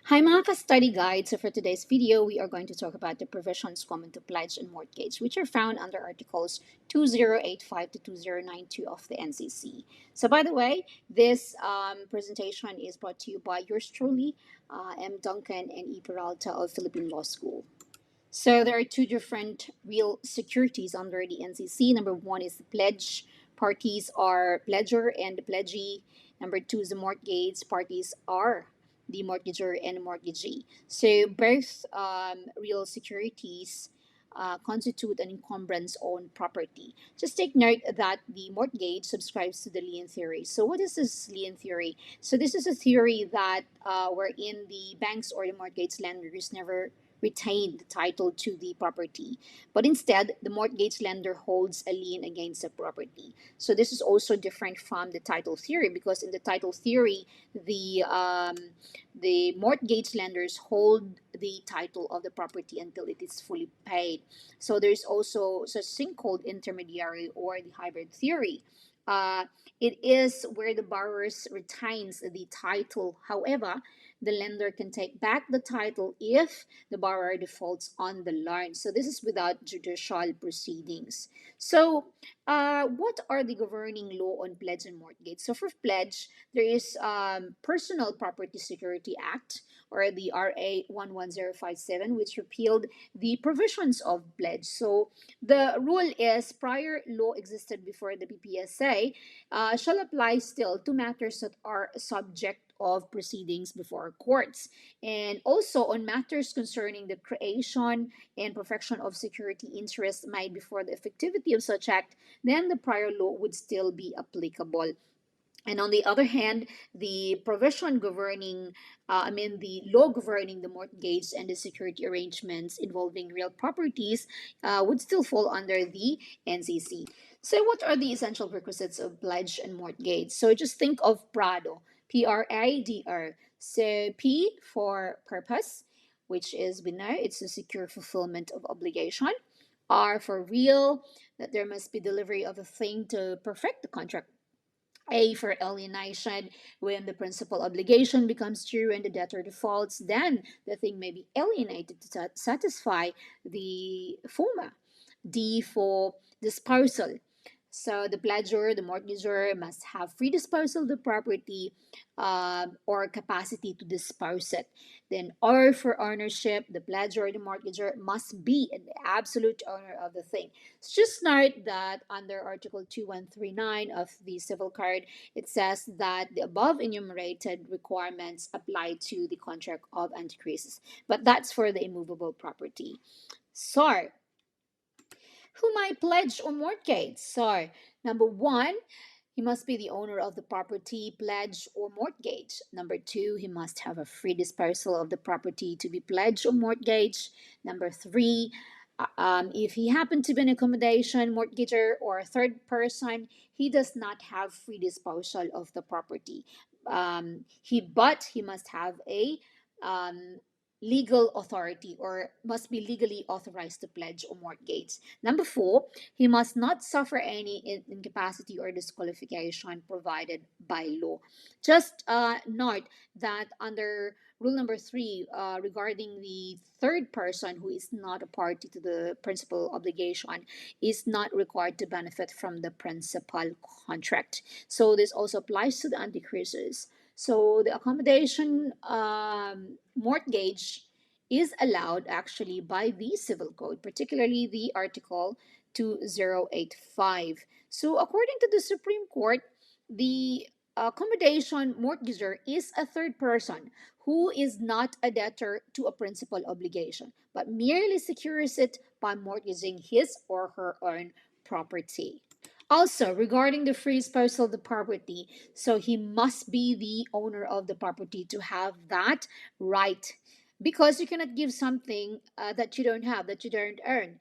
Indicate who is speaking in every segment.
Speaker 1: Hi mga ka-study guide. So for today's video, we are going to talk about the provisions common to pledge and mortgage, which are found under Articles 2085 to 2092 of the NCC. So by the way, this presentation is brought to you by yours truly, M. Duncan and E. Peralta of Philippine Law School. So there are two different real securities under the NCC. Number one is the pledge. Parties are pledger and the pledgee. Number two is the mortgage. Parties are the mortgager and the mortgagee. So both real securities constitute an encumbrance on property. Just take note that the mortgage subscribes to the lien theory. So what is this lien theory? So this is a theory that wherein the banks or the mortgage lenders never retain the title to the property, but instead the mortgage lender holds a lien against the property. So this is also different from the title theory, because in the title theory, the mortgage lenders hold the title of the property until it is fully paid. So there's also such thing called intermediary or the hybrid theory. Uh, it is where the borrowers retains the title. However, the lender can take back the title if the borrower defaults on the loan. So this is without judicial proceedings. So what are the governing law on pledge and mortgage? So for pledge, there is Personal Property Security Act, or the RA 11057, which repealed the provisions of pledge. So the rule is prior law existed before the PPSA shall apply still to matters that are subject of proceedings before courts, and also on matters concerning the creation and perfection of security interests made before the effectivity of such act, then the prior law would still be applicable. And on the other hand, the provision governing, the law governing the mortgage and the security arrangements involving real properties would still fall under the NCC. So, what are the essential requisites of pledge and mortgage? So, just think of PRADO, PRADO. So, P for purpose, which is, we know, it's a secure fulfillment of obligation. R for real, that there must be delivery of a thing to perfect the contract. A for alienation, when the principal obligation becomes due and the debtor defaults, then the thing may be alienated to satisfy the former. D for disposal. So the pledger, the mortgagor must have free disposal of the property or capacity to dispose it. Then R for ownership, the pledger or the mortgagor must be the absolute owner of the thing. So just note that under Article 2139 of the Civil Code, it says that the above enumerated requirements apply to the contract of antichrists, but that's for the immovable property. So, who might pledge or mortgage? So, number one, he must be the owner of the property, pledge, or mortgage. Number two, he must have a free disposal of the property to be pledged or mortgaged. Number three, if he happened to be an accommodation, mortgager, or a third person, he does not have free disposal of the property. But he must have a legal authority, or must be legally authorized to pledge or mortgage. Number four, he must not suffer any incapacity or disqualification provided by law. Just note that under rule number three, regarding the third person who is not a party to the principal obligation, is not required to benefit from the principal contract. So this also applies to the antichrists. So the accommodation mortgage is allowed actually by the Civil Code, particularly the Article 2085. So according to the Supreme Court, the accommodation mortgager is a third person who is not a debtor to a principal obligation, but merely secures it by mortgaging his or her own property. Also, regarding the free disposal of the property, so he must be the owner of the property to have that right, because you cannot give something that you don't have, that you don't earn.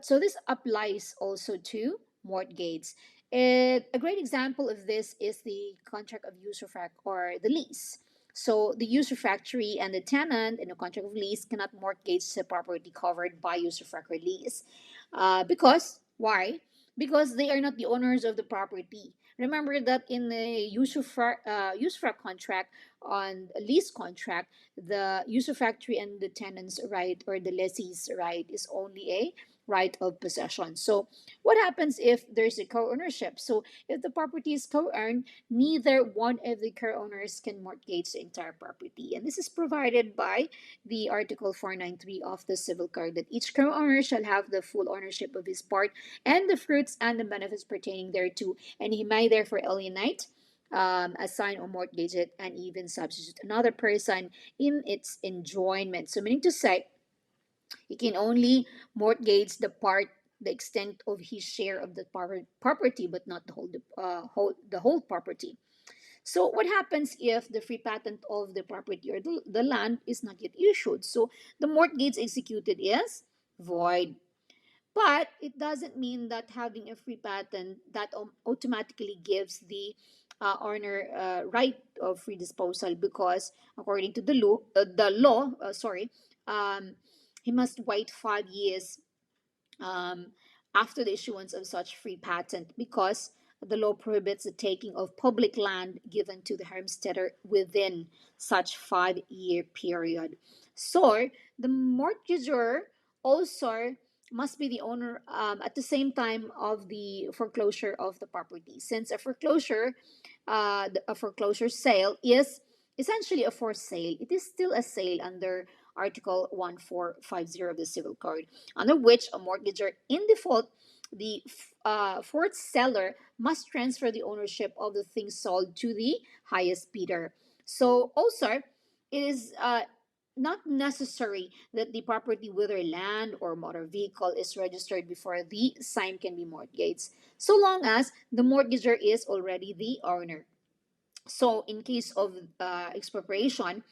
Speaker 1: So this applies also to mortgage. A great example of this is the contract of usufruct or the lease. So the usufructuary and the tenant in a contract of lease cannot mortgage the property covered by usufruct or lease. Because why? Because they are not the owners of the property, Remember that in a usufruct contract, on a lease contract, the usufructuary and the tenant's right or the lessee's right is only a right of possession. So, what happens if there's a co ownership? So, if the property is co owned, neither one of the co owners can mortgage the entire property. And this is provided by the Article 493 of the Civil Code, that each co owner shall have the full ownership of his part and the fruits and the benefits pertaining thereto, and he may therefore alienate, assign or mortgage it, and even substitute another person in its enjoyment. So, meaning to say, he can only mortgage the extent of his share of the property, but not the whole property. So, what happens if the free patent of the property or the land is not yet issued? So, the mortgage executed is void. But it doesn't mean that having a free patent that automatically gives the owner right of free disposal, because according to um, he must wait 5 years um, after the issuance of such free patent, because the law prohibits the taking of public land given to the homesteader within such 5 year period. So the mortgagor also must be the owner at the same time of the foreclosure of the property, since a foreclosure sale is essentially a forced sale. It is still a sale under Article 1450 of the Civil Code, under which a mortgagor in default, the fourth seller must transfer the ownership of the thing sold to the highest bidder. So also, it is not necessary that the property, whether land or motor vehicle, is registered before the same can be mortgaged, so long as the mortgager is already the owner. So, in case of expropriation,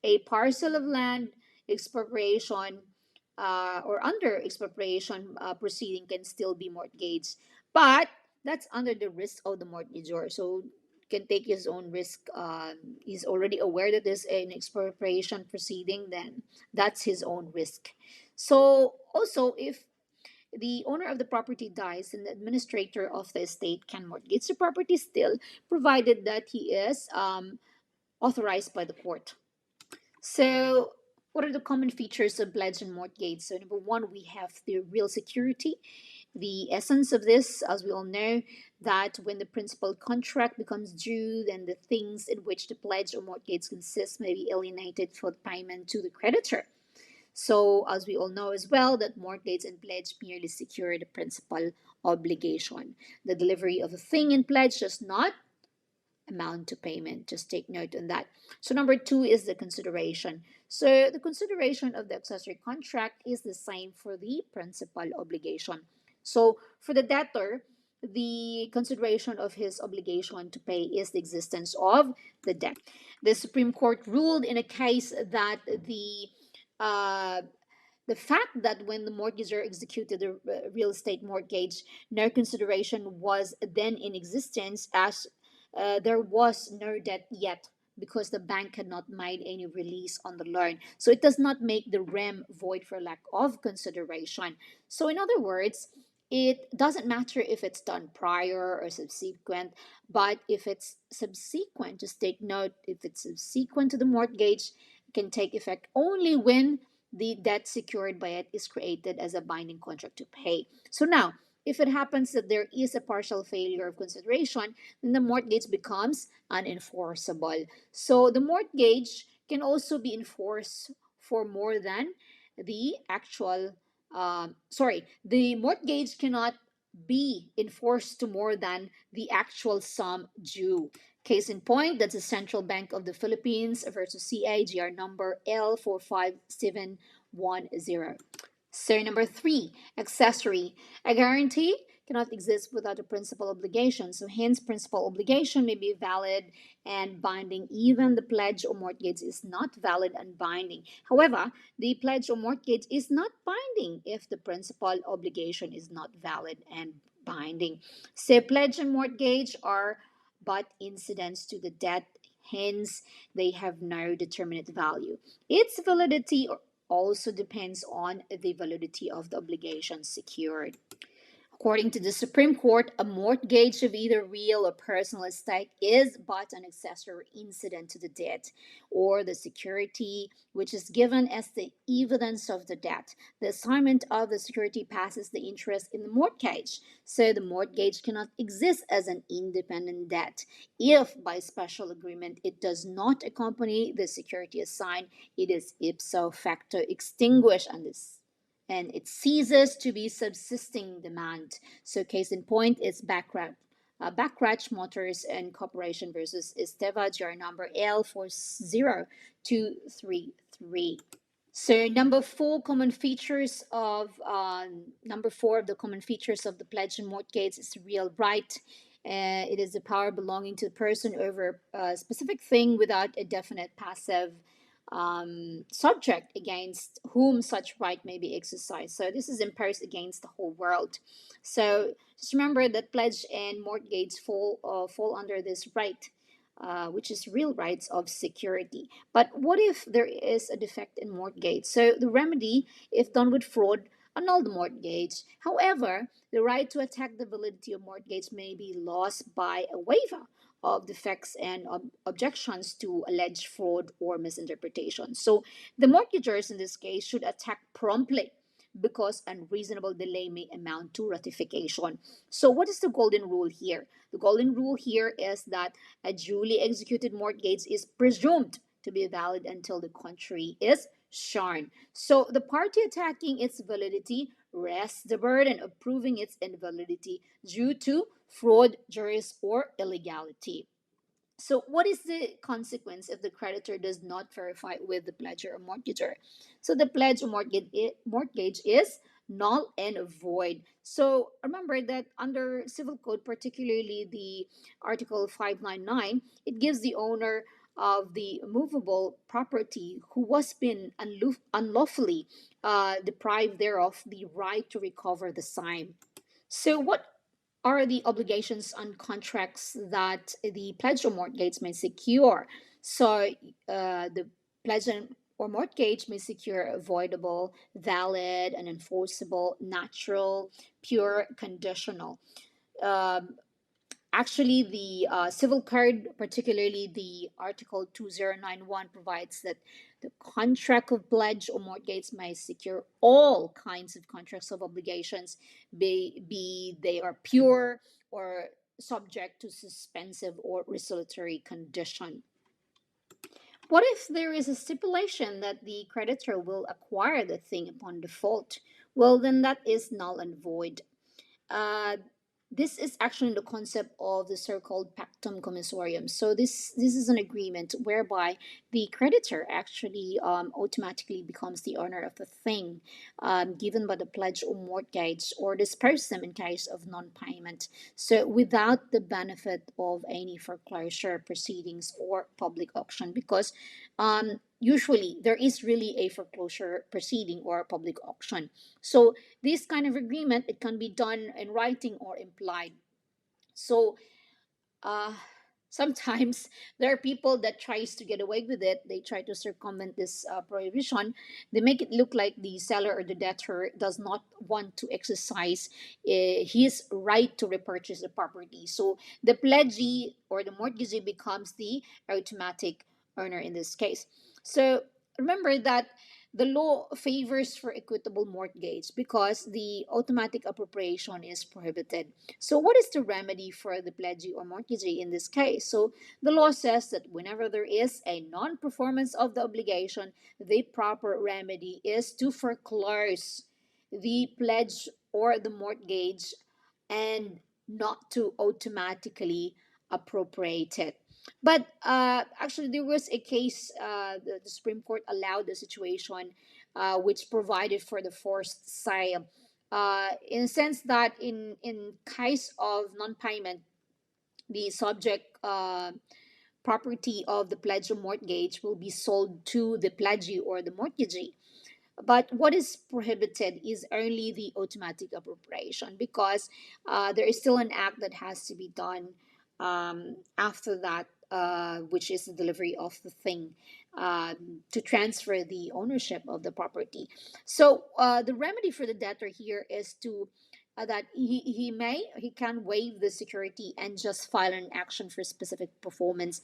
Speaker 1: a parcel of land expropriation or under expropriation proceeding can still be mortgaged, but that's under the risk of the mortgagor. So can take his own risk. He's already aware that there's an expropriation proceeding, then that's his own risk. So also, if the owner of the property dies, and the administrator of the estate can mortgage the property still, provided that he is authorized by the court. So, what are the common features of pledge and mortgage? So, number one, we have the real security. The essence of this, as we all know, that when the principal contract becomes due, then the things in which the pledge or mortgage consists may be alienated for the payment to the creditor. So, as we all know as well, that mortgage and pledge merely secure the principal obligation. The delivery of a thing in pledge does not amount to payment. Just take note on that. So number two is the consideration. So the consideration of the accessory contract is the same for the principal obligation. So for the debtor, the consideration of his obligation to pay is the existence of the debt. The Supreme Court ruled in a case that uh, the fact that when the mortgagor executed the real estate mortgage, no consideration was then in existence, as there was no debt yet, because the bank had not made any release on the loan. So it does not make the REM void for lack of consideration. So, in other words, it doesn't matter if it's done prior or subsequent, but if it's subsequent, just take note, if it's subsequent to the mortgage, it can take effect only when the debt secured by it is created as a binding contract to pay. So now, if it happens that there is a partial failure of consideration, then the mortgage becomes unenforceable. So the mortgage can also be enforced for more than the actual, the mortgage cannot be enforced to more than the actual sum due. Case in point, that's the Central Bank of the Philippines versus CAGR number L45710. So, number three, accessory. A guarantee cannot exist without a principal obligation. So, hence, principal obligation may be valid and binding. Even the pledge or mortgage is not valid and binding. However, the pledge or mortgage is not binding if the principal obligation is not valid and binding. So, pledge and mortgage are but incidents to the debt, hence, they have no determinate value. Its validity also depends on the validity of the obligation secured. According to the Supreme Court, a mortgage of either real or personal estate is but an accessory incident to the debt or the security which is given as the evidence of the debt. The assignment of the security passes the interest in the mortgage, so the mortgage cannot exist as an independent debt. If by special agreement it does not accompany the security assigned, it is ipso facto extinguished and it ceases to be subsisting demand. So, case in point is Backrach Motors and Corporation versus Esteva, GR number L40233. So number four of the common features of the pledge and mortgage is real right. It is the power belonging to the person over a specific thing without a definite passive subject against whom such right may be exercised. So this is imposed against the whole world. So just remember that pledge and mortgage fall under this right, which is real rights of security. But what if there is a defect in mortgage? So the remedy, if done with fraud, annul the mortgage. However, the right to attack the validity of mortgage may be lost by a waiver of defects and objections to alleged fraud or misinterpretation. So the mortgagors in this case should attack promptly because unreasonable delay may amount to ratification. So what is the golden rule here? The golden rule here is that a duly executed mortgage is presumed to be valid until the contrary is shown. So the party attacking its validity rests the burden of proving its invalidity due to fraud, duress, or illegality. So, what is the consequence if the creditor does not verify with the pledger or mortgagor? So, the pledge or mortgage is null and void. So, remember that under Civil Code, particularly the Article 599, it gives the owner of the movable property who was been unlawfully deprived thereof the right to recover the same. So, what are the obligations on contracts that the pledge or mortgage may secure? So, the pledge or mortgage may secure avoidable, valid, and enforceable, natural, pure, conditional. Um, Actually, the civil code, particularly the Article 2091, provides that the contract of pledge or mortgage may secure all kinds of contracts of obligations, be they are pure or subject to suspensive or resolutory condition. What if there is a stipulation that the creditor will acquire the thing upon default? Well, then that is null and void. uh, this is actually the concept of the so-called pactum commissorium. So this is an agreement whereby the creditor actually automatically becomes the owner of the thing given by the pledge or mortgage, or dispose them in case of non-payment. So without the benefit of any foreclosure proceedings or public auction, because usually there is really a foreclosure proceeding or public auction. So this kind of agreement, it can be done in writing or implied. So uh, sometimes there are people that tries to get away with it. They try to circumvent this prohibition. They make it look like the seller or the debtor does not want to exercise his right to repurchase the property. So the pledgee or the mortgagee becomes the automatic owner in this case. So remember that the law favors for equitable mortgage because the automatic appropriation is prohibited. So, what is the remedy for the pledgee or mortgagee in this case? So, the law says that whenever there is a non performance of the obligation, the proper remedy is to foreclose the pledge or the mortgage and not to automatically appropriate it. But actually, there was a case, the Supreme Court allowed the situation which provided for the forced sale in a sense that in case of non-payment, the subject property of the pledge or mortgage will be sold to the pledgee or the mortgagee. But what is prohibited is only the automatic appropriation because there is still an act that has to be done after that, which is the delivery of the thing to transfer the ownership of the property. So the remedy for the debtor here is to that he can waive the security and just file an action for specific performance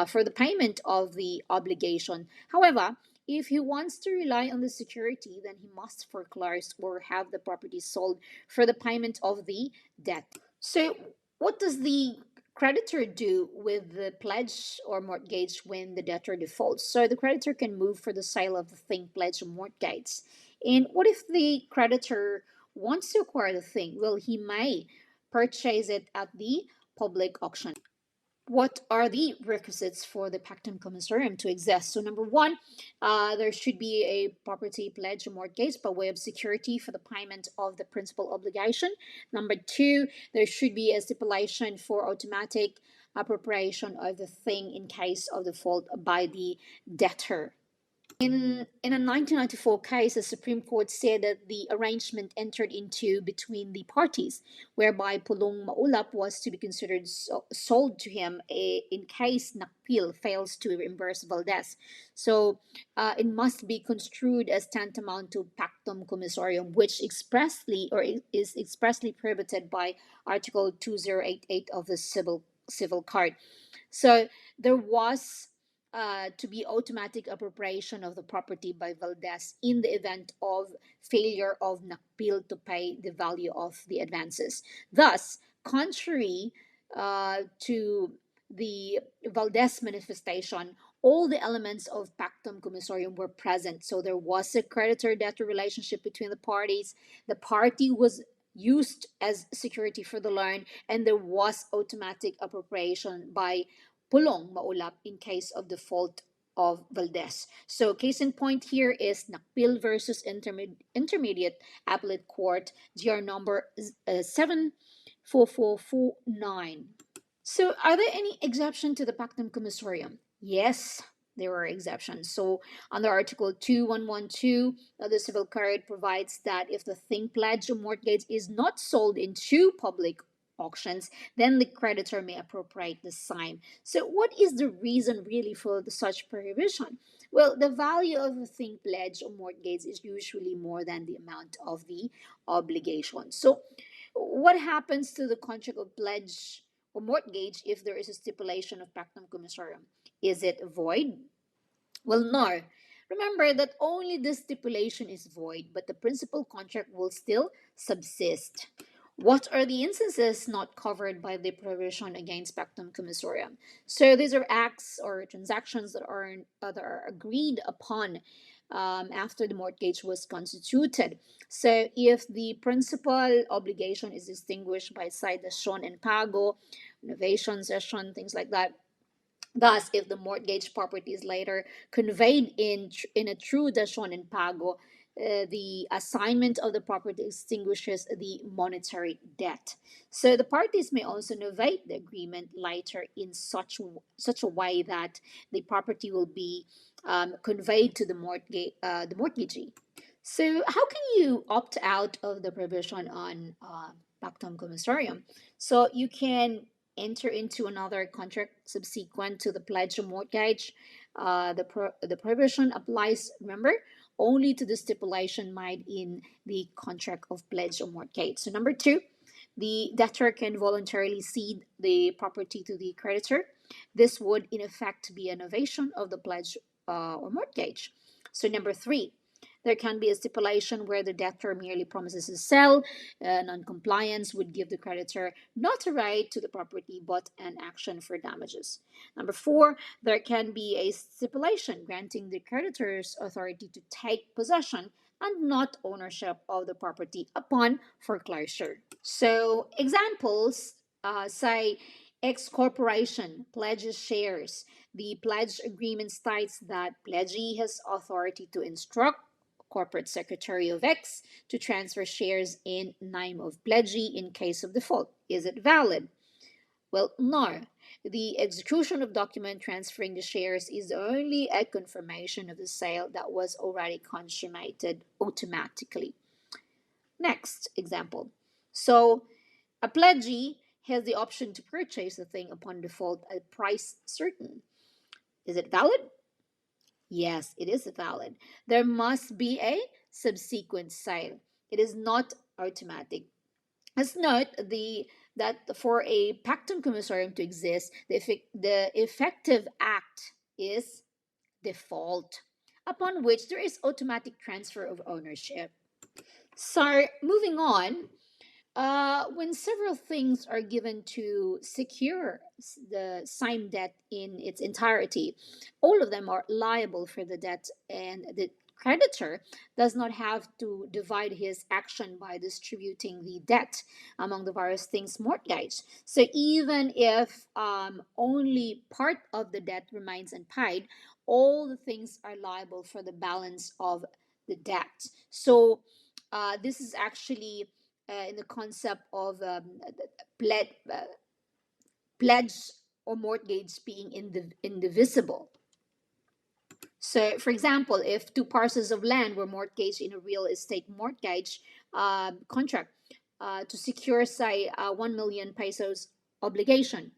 Speaker 1: for the payment of the obligation. However, if he wants to rely on the security, then he must foreclose or have the property sold for the payment of the debt. So, what does the creditor do with the pledge or mortgage when the debtor defaults? So, the creditor can move for the sale of the thing, pledge, or mortgage. And what if the creditor wants to acquire the thing? Well, he may purchase it at the public auction. What are the requisites for the pactum commissarium to exist? So, number one, there should be a property pledge or mortgage by way of security for the payment of the principal obligation. Number two, there should be a stipulation for automatic appropriation of the thing in case of default by the debtor. In a 1994 case, the Supreme Court said that the arrangement entered into between the parties, whereby pulong maulap was to be considered sold to him in case Nakpil fails to reimburse Valdez. So it must be construed as tantamount to pactum commissorium, which expressly or is expressly prohibited by Article 2088 of the Civil Code. So there was to be automatic appropriation of the property by Valdez in the event of failure of Nakpil to pay the value of the advances. Thus, contrary to the Valdez manifestation, all the elements of pactum commissorium were present. So there was a creditor-debtor relationship between the parties. The party was used as security for the loan, and there was automatic appropriation by pulong maulap in case of default of Valdez. So case in point here is Nakpil versus Intermediate Appellate Court, GR number 74449. So are there any exception to the pactum commissorium? Yes, there are exceptions. So under Article 2112 of the Civil Code provides that if the thing pledged or mortgage is not sold in two public auctions, then the creditor may appropriate the same. So what is the reason really for such prohibition? Well, the value of the thing pledged or mortgage is usually more than the amount of the obligation. So what happens to the contract of pledge or mortgage if there is a stipulation of pactum commissorium? Is it void? Well, no. Remember that only the stipulation is void, but the principal contract will still subsist. What are the instances not covered by the provision against pactum commissorium? So these are acts or transactions that are agreed upon after the mortgage was constituted. So if the principal obligation is distinguished by side dacion and pago, novation, cession, things like that. Thus, if the mortgage property is later conveyed in a true dacion and pago, the assignment of the property extinguishes the monetary debt. So the parties may also novate the agreement later in such a way that the property will be conveyed to the mortgagee. So how can you opt out of the provision on pactum commissorium? So you can enter into another contract subsequent to the pledge or mortgage. The provision applies, remember, only to the stipulation made in the contract of pledge or mortgage. So number two, the debtor can voluntarily cede the property to the creditor. This would in effect be a novation of the pledge or mortgage. So number three, there can be a stipulation where the debtor merely promises to sell. Non-compliance would give the creditor not a right to the property but an action for damages. Number four, there can be a stipulation granting the creditor's authority to take possession and not ownership of the property upon foreclosure. So examples say X corporation pledges shares. The pledge agreement states that pledgee has authority to instruct corporate secretary of X to transfer shares in name of pledgee in case of default. Is it valid? Well, no. The execution of document transferring the shares is only a confirmation of the sale that was already consummated automatically. Next example. So, a pledgee has the option to purchase the thing upon default at price certain. Is it valid? Yes, it is valid. There must be a subsequent sale. It is not automatic. Let's note that for a pactum commissarium to exist, the effective act is default, upon which there is automatic transfer of ownership. So, moving on, when several things are given to secure the signed debt in its entirety, all of them are liable for the debt, and the creditor does not have to divide his action by distributing the debt among the various things mortgaged. So even if only part of the debt remains unpaid, all the things are liable for the balance of the debt. So this is actually in the concept of pledge or mortgage being indivisible. So, for example, if two parcels of land were mortgaged in a real estate mortgage contract to secure, say, 1 million pesos obligation.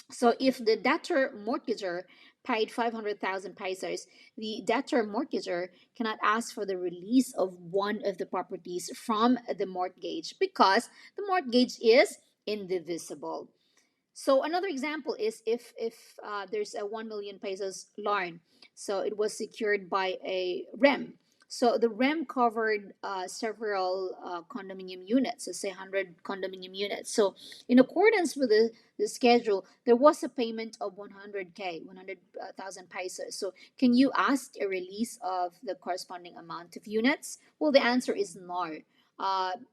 Speaker 1: So, if the debtor mortgager paid 500,000 pesos, the debtor mortgager cannot ask for the release of one of the properties from the mortgage because the mortgage is indivisible. So another example is if there's a 1 million pesos loan, so it was secured by a REM. So the REM covered several condominium units, so say 100 condominium units. So in accordance with the schedule, there was a payment of 100K, 100,000 pesos. So can you ask a release of the corresponding amount of units? Well, the answer is no,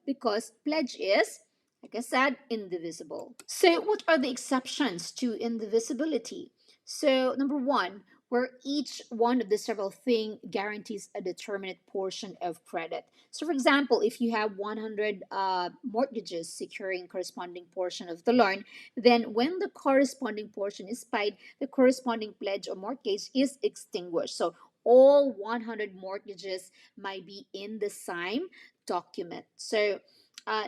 Speaker 1: because pledge is, like I said, indivisible. So, what are the exceptions to indivisibility? So, number one, where each one of the several things guarantees a determinate portion of credit. So, for example, if you have 100 mortgages securing corresponding portion of the loan, then when the corresponding portion is paid, the corresponding pledge or mortgage is extinguished. So, all 100 mortgages might be in the same document. So,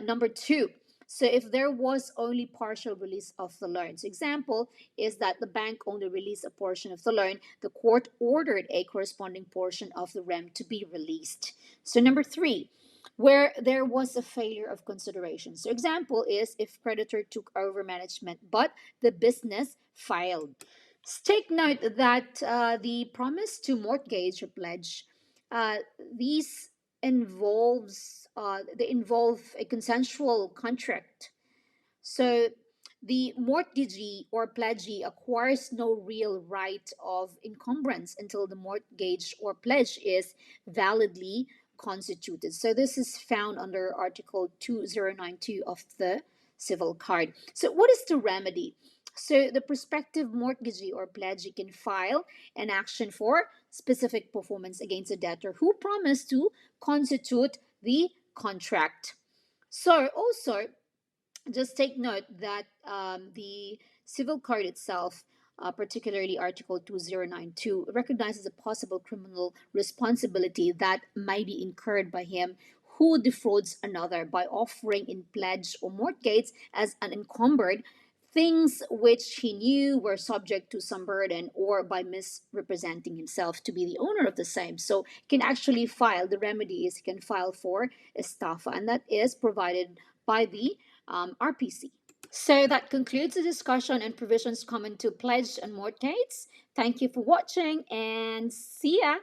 Speaker 1: number two, so if there was only partial release of the loans, example is that the bank only released a portion of the loan, the court ordered a corresponding portion of the REM to be released. So number three, where there was a failure of consideration. So example is if creditor took over management but the business failed. Take note that the promise to mortgage or pledge, uh, these they involve a consensual contract. So the mortgagee or pledgee acquires no real right of encumbrance until the mortgage or pledge is validly constituted. So this is found under Article 2092 of the Civil Code. So what is the remedy? So the prospective mortgagee or pledgee can file an action for specific performance against a debtor who promised to constitute the contract. So also just take note that the civil code itself, particularly Article 2092, recognizes a possible criminal responsibility that may be incurred by him who defrauds another by offering in pledge or mortgage as unencumbered things which he knew were subject to some burden, or by misrepresenting himself to be the owner of the same. So he can actually file, the remedy is he can file for estafa, and that is provided by the RPC. So that concludes the discussion and provisions common to pledge and mortgage. Thank you for watching and see ya.